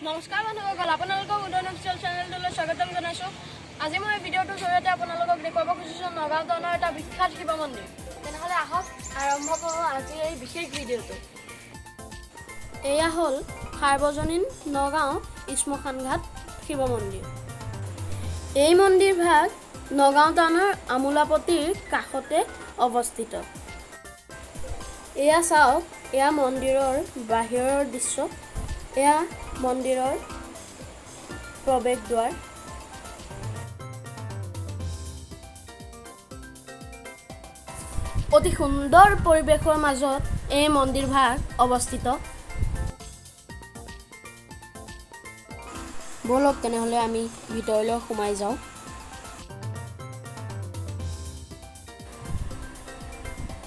নমস্কাৰ বন্ধুসকল, আপোনালোকক উদয়ন অফিচিয়েল চেনেলটোলৈ স্বাগতম জনাইছোঁ। আজি মই ভিডিঅ'টোৰ জৰিয়তে আপোনালোকক দেখুৱাব খুজিছোঁ নগাঁও টাউনৰ এটা বিখ্যাত শিৱ মন্দিৰ। তেনেহ'লে আহক আৰম্ভ কৰোঁ আজিৰ এই বিশেষ ভিডিঅ'টো। এয়া হ'ল সাৰ্বজনীন নগাঁও শ্মশানঘাট শিৱ মন্দিৰ। এই মন্দিৰভাগ নগাঁও টাউনৰ আমোলাপট্টিৰ কাষতে অৱস্থিত। এয়া চাওক, এয়া মন্দিৰৰ বাহিৰৰ দৃশ্য। এয়া মন্দিৰৰ প্ৰৱেশ দ্বাৰ। অতি সুন্দৰ পৰিৱেশৰ মাজত এই মন্দিৰভাগ অৱস্থিত। বলক তেনেহ'লে আমি ভিতৰলৈ সোমাই যাওঁ।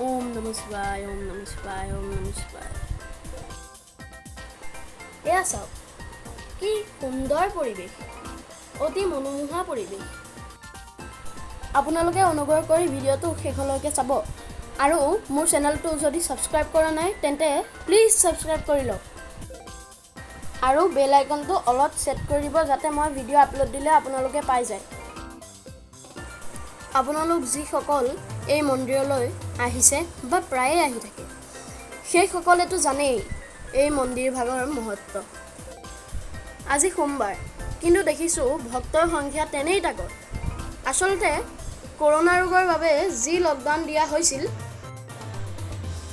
ওম নমঃ শিৱায়, ওম নমঃ শিৱায়, ওম নমঃ শিৱায়। এয়া চাওক, কি সুন্দৰ পৰিৱেশ, অতি মনোমোহা পৰিৱেশ। আপোনালোকে অনুগ্ৰহ কৰি ভিডিঅ'টো শেষলৈকে চাব আৰু মোৰ চেনেলটো যদি ছাবস্ক্ৰাইব কৰা নাই তেন্তে প্লিজ ছাবস্ক্ৰাইব কৰি লওক আৰু বেল আইকনটো অলপ ছেট কৰি দিব যাতে মই ভিডিঅ' আপলোড দিলে আপোনালোকে পাই যায়। আপোনালোক যিসকল এই মন্দিৰলৈ আহিছে বা প্ৰায়ে আহি থাকে সেইসকলেতো জানেই এই মন্দিৰভাগৰ মহত্ব। আজি সোমবাৰ, কিন্তু দেখিছোঁ ভক্তৰ সংখ্যা তেনেই তাকৰ। আচলতে কৰোনা ৰোগৰ বাবে যি লকডাউন দিয়া হৈছিল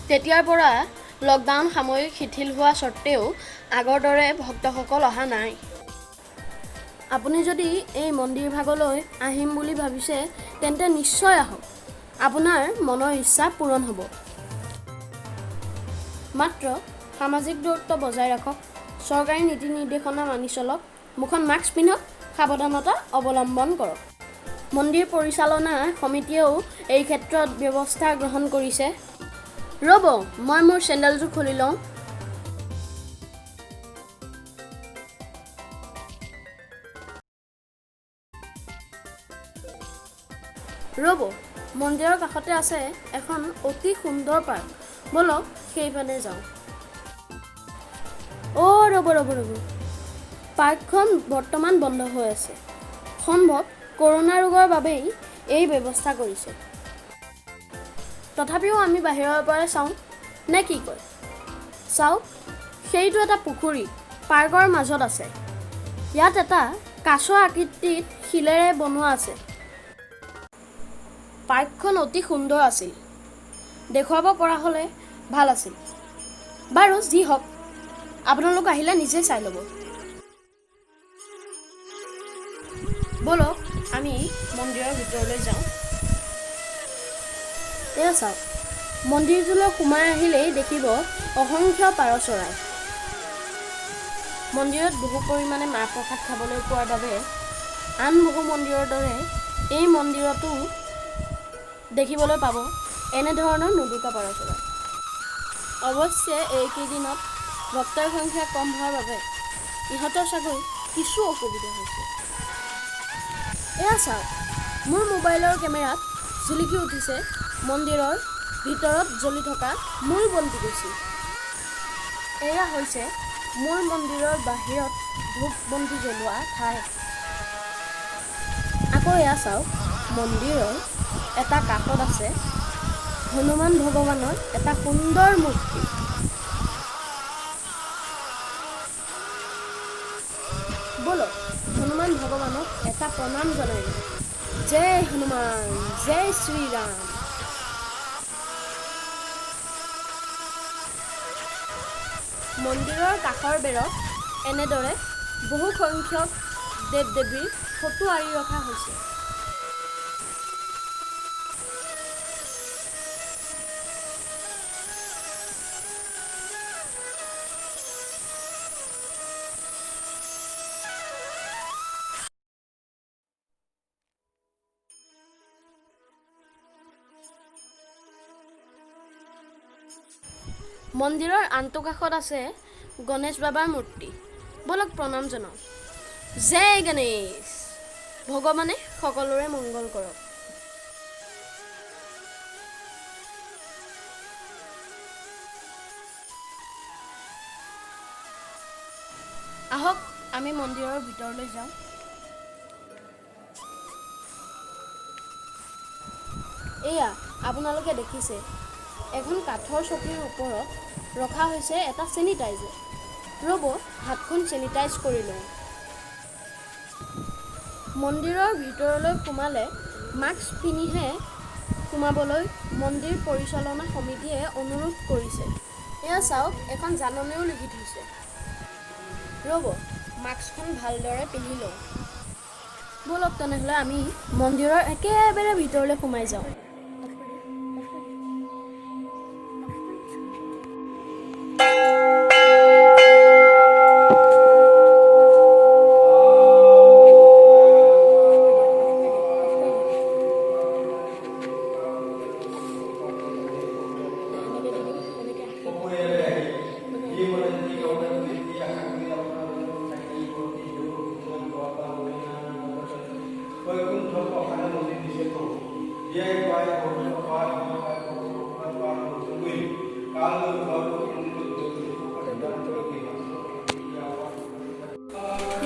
তেতিয়াৰ পৰা লকডাউন সাময়িক শিথিল হোৱা স্বত্তেও আগৰ দৰে ভক্তসকল অহা নাই। আপুনি যদি এই মন্দিৰভাগলৈ আহিম বুলি ভাবিছে তেন্তে নিশ্চয় আহক, আপোনাৰ মনৰ ইচ্ছা পূৰণ হ'ব। মাত্ৰ সামাজিক দূৰত্ব বজাই ৰাখক, চৰকাৰী নীতি নিৰ্দেশনা মানি চলক, মুখত মাস্ক পিন্ধক, সাৱধানতা অৱলম্বন কৰক। মন্দিৰ পৰিচালনা সমিতিয়েও এই ক্ষেত্ৰত ব্যৱস্থা গ্ৰহণ কৰিছে। ৰ'ব, মই মোৰ চেণ্ডেলযোৰ খুলি লওঁ। ৰ'ব, মন্দিৰৰ কাষতে আছে এখন অতি সুন্দৰ পাৰ্ক। বলক সেইফালে যাওঁ। ৰ'ব, পাৰ্কখন বৰ্তমান বন্ধ হৈ আছে। সম্ভৱ কৰোনা ৰোগৰ বাবেই এই ব্যৱস্থা কৰিছে। তথাপিও আমি বাহিৰৰ পৰা চাওঁ নে কি কয়? চাওক, সেইটো এটা পুখুৰী পাৰ্কৰ মাজত আছে। ইয়াত এটা কাছৰ আকৃতিত শিলেৰে বনোৱা আছে। পাৰ্কখন অতি সুন্দৰ আছিল, দেখুৱাব পৰা হ'লে ভাল আছিল। বাৰু যি হওক, আপোনালোক আহিলে নিজে চাই ল'ব। বলক আমি মন্দিৰৰ ভিতৰলৈ যাওঁ। এয়া চাওক, মন্দিৰটোলৈ সোমাই আহিলেই দেখিব অসংখ্য পাৰ চৰাই। মন্দিৰত বহু পৰিমাণে মাহ প্ৰসাদ খাবলৈ পোৱাৰ বাবে আন বহু মন্দিৰৰ দৰে এই মন্দিৰতো দেখিবলৈ পাব এনেধৰণৰ নুদুকা পাৰ চৰাই। অৱশ্যে এইকেইদিনত ভক্তৰ সংখ্যা কম হোৱাৰ বাবে ইহঁতৰ চাগৈ কিছু অসুবিধা হৈছে। এয়া চাওক, মোৰ মোবাইলৰ কেমেৰাত জিলিকি উঠিছে মন্দিৰৰ ভিতৰত জ্বলি থকা মূল বন্তিগছি। এয়া হৈছে মূল মন্দিৰৰ বাহিৰত ধূপ বন্তি জ্বলোৱা ঠাই। আকৌ এয়া চাওক, মন্দিৰৰ এটা কাষত আছে হনুমান ভগৱানৰ এটা সুন্দৰ মূৰ্তি। বলক হনুমান ভগৱানক এটা প্ৰণাম জনাই দিওঁ। জয় হনুমান, জয় শ্ৰীৰাম। মন্দিৰৰ কাষৰ বেৰত এনেদৰে বহু সংখ্যক দেৱ দেৱীৰ ফটো আঁৰি ৰখা হৈছে। মন্দিৰৰ আনটো কাষত আছে গণেশ বাবাৰ মূৰ্তি। বলক প্ৰণাম জনাওঁ। জয় গণেশ। ভগৱানে সকলোৰে মংগল কৰক। আহক আমি মন্দিৰৰ ভিতৰলৈ যাওঁ। এয়া আপোনালোকে দেখিছে এখন কাঠৰ চকীৰ ওপৰত ৰখা হৈছে এটা চেনিটাইজাৰ। ৰ'ব হাতখন চেনিটাইজ কৰি লওঁ। মন্দিৰৰ ভিতৰলৈ সোমালে মাস্ক পিন্ধিহে সোমাবলৈ মন্দিৰ পৰিচালনা সমিতিয়ে অনুৰোধ কৰিছে। এয়া চাওক এখন জাননীও লিখি থৈছে। ৰ'ব মাস্কখন ভালদৰে পিন্ধি লওঁ। ব'লক তেনেহ'লে আমি মন্দিৰৰ একেবাৰে ভিতৰলৈ সোমাই যাওঁ।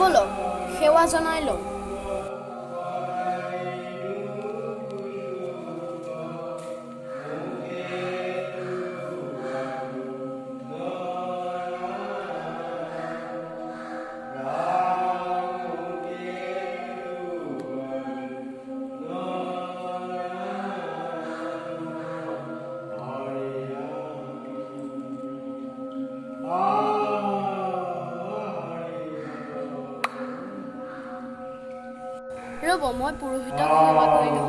ব'লক সেৱা জনাই লওঁ। ৰ'ব মই পুৰোহিতক সেৱা কৰি লওঁ।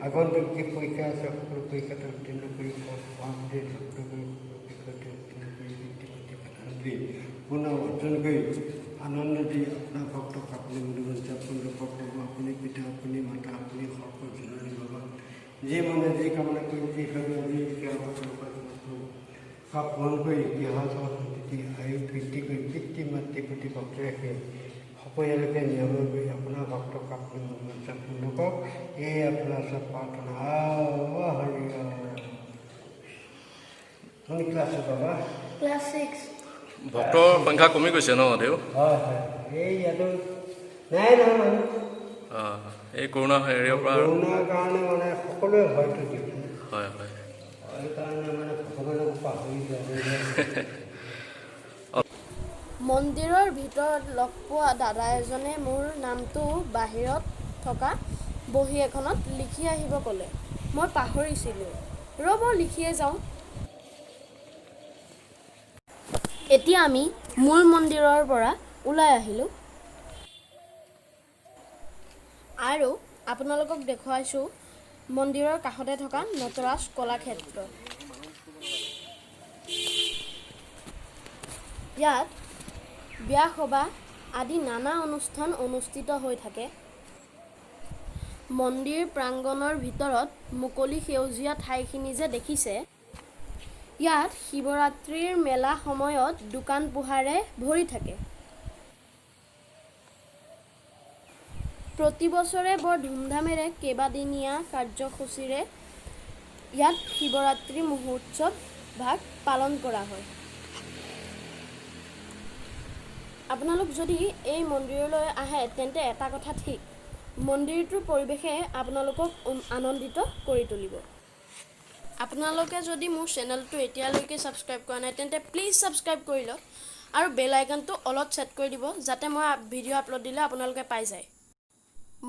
আগন্তুক যি পৰীক্ষা আছে সকলো পৰীক্ষাত উত্তীৰ্ণ কৰি পুনৰ অৰ্জন কৰি আনন্দ দি আপোনাৰ ভক্তক আপুনি মনোৰঞ্জন ভক্তক আপুনি পিতা আপুনি মাতা আপুনি সকলো জননী ভগৱান যি মনে যি কামনা কৰি যি ভাবে যি পূৰণ কৰি গৃহ সৰস্বতী আয়ু বৃদ্ধি কৰি পিতৃ মাতৃ প্ৰতি ভক্তি ৰাখি সকলোকে নিয়মন কৰি আপোনাৰ ভক্তক আপুনি মনোৰঞ্জন পূৰ্ণ কৰক। এই আপোনাৰ চব প্ৰাৰ্থনা হৰি কোন ক্লাছত বাবা? ক্লাছ 6। ভক্তৰ সংখ্যা কমি গৈছে ন দেউ? হয় হয় এই ইয়াতো নাই নহয় এই কৰোণা হেৰিয়ৰ পৰা কৰোণাৰ কাৰণে মানে সকলোৱে হয়তো দিয়ে। হয় হয় সেইকাৰণে মানে ভগৱানক পাহৰি যায়। মন্দিৰৰ ভিতৰত লগ পোৱা দাদা এজনে মোৰ নামটো বাহিৰত থকা বহী এখনত লিখি আহিব ক'লে। মই পাহৰিছিলোঁ। ৰ'ব লিখিয়ে যাওঁ। এতিয়া আমি মূল মন্দিৰৰ পৰা ওলাই আহিলোঁ আৰু আপোনালোকক দেখুৱাইছোঁ মন্দিৰৰ কাষতে থকা নটৰাজ কলাক্ষেত্ৰ। ইয়াত বিয়া সবাহ আদি নানা অনুষ্ঠান অনুষ্ঠিত হৈ থাকে। মন্দিৰ প্ৰাংগণৰ ভিতৰত মুকলি সেউজীয়া ঠাইখিনি যে দেখিছে, ইয়াত শিৱৰাত্ৰিৰ মেলা সময়ত দোকান পোহাৰে ভৰি থাকে। প্ৰতি বছৰে বৰ ধুমধামেৰে কেইবাদিনীয়া কাৰ্যসূচীৰে ইয়াত শিৱৰাত্ৰি মহোৎসৱ ভাগ পালন কৰা হয়। আপোনালোক যদি এই মন্দিৰলৈ আহে তেন্তে এটা কথা ঠিক, মন্দিৰটোৰ পৰিৱেশে আপোনালোকক আনন্দিত কৰি তুলিব। আপোনালোকে যদি মোৰ চেনেলটো এতিয়ালৈকে ছাবস্ক্ৰাইব কৰা নাই তেন্তে প্লিজ ছাবস্ক্ৰাইব কৰি লওক আৰু বেল আইকনটো অলত ছেট কৰি দিব যাতে মই ভিডিঅ' আপলোড দিলে আপোনালোকে পাই যায়।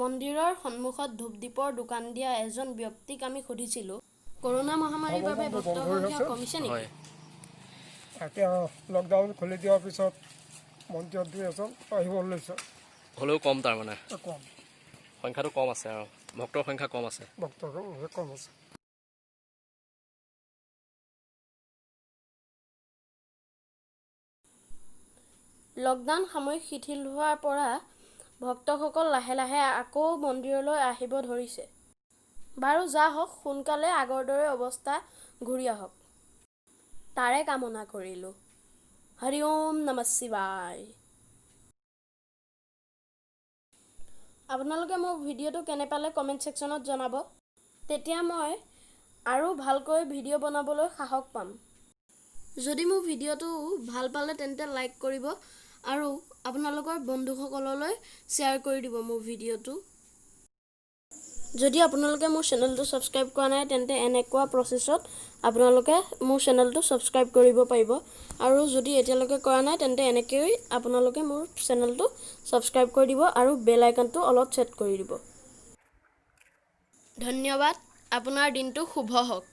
মন্দিৰৰ সন্মুখত ধূপদীপৰ দোকান দিয়া এজন ব্যক্তিক আমি সুধিছিলোঁ, কৰোণা মহামাৰীৰ বাবে ভক্তৰ সংখ্যা কমিছে নেকি? এতিয়া লকডাউন খুলি দিয়াৰ পিছত মন্দিৰত দুই এজন আহিব লৈছে। হ'লেও কম তাৰমানে কম সংখ্যাটো কম আছে আৰু ভক্তৰ সংখ্যা কম আছে। ভক্তৰ কম আছে। লকডাউন সাময়িক শিথিল হোৱাৰ পৰা ভক্তসকল লাহে লাহে আকৌ মন্দিৰলৈ আহিব ধৰিছে। বাৰু যা হওক, সোনকালে আগৰ দৰে অৱস্থা ঘূৰি আহক। তাৰে কামনা কৰিলোঁ। হৰি ওম নমঃ শিৱায়। আপোনালোকে মোৰ ভিডিঅ'টো কেনে পালে কমেণ্ট ছেকশ্যনত জনাব। তেতিয়া মই আৰু ভালকৈ ভিডিঅ' বনাবলৈ সাহস পাম। যদি মোৰ ভিডিঅ'টো ভাল পালে তেন্তে লাইক কৰিব আৰু আপোনালোকৰ বন্ধুসকললৈ শ্বেয়াৰ কৰি দিব মোৰ ভিডিঅ'টো। যদি আপোনালোকে মোৰ চেনেলটো ছাবস্ক্ৰাইব কৰা নাই তেন্তে এনেকুৱা প্ৰচেছত আপোনালোকে মোৰ চেনেলটো ছাবস্ক্ৰাইব কৰিব পাৰিব। আৰু যদি এতিয়ালৈকে কৰা নাই তেন্তে এনেকৈ আপোনালোকে মোৰ চেনেলটো ছাবস্ক্ৰাইব কৰি দিব আৰু বেল আইকনটো অলপ ছেট কৰি দিব। ধন্যবাদ। আপোনাৰ দিনটো শুভ হওক।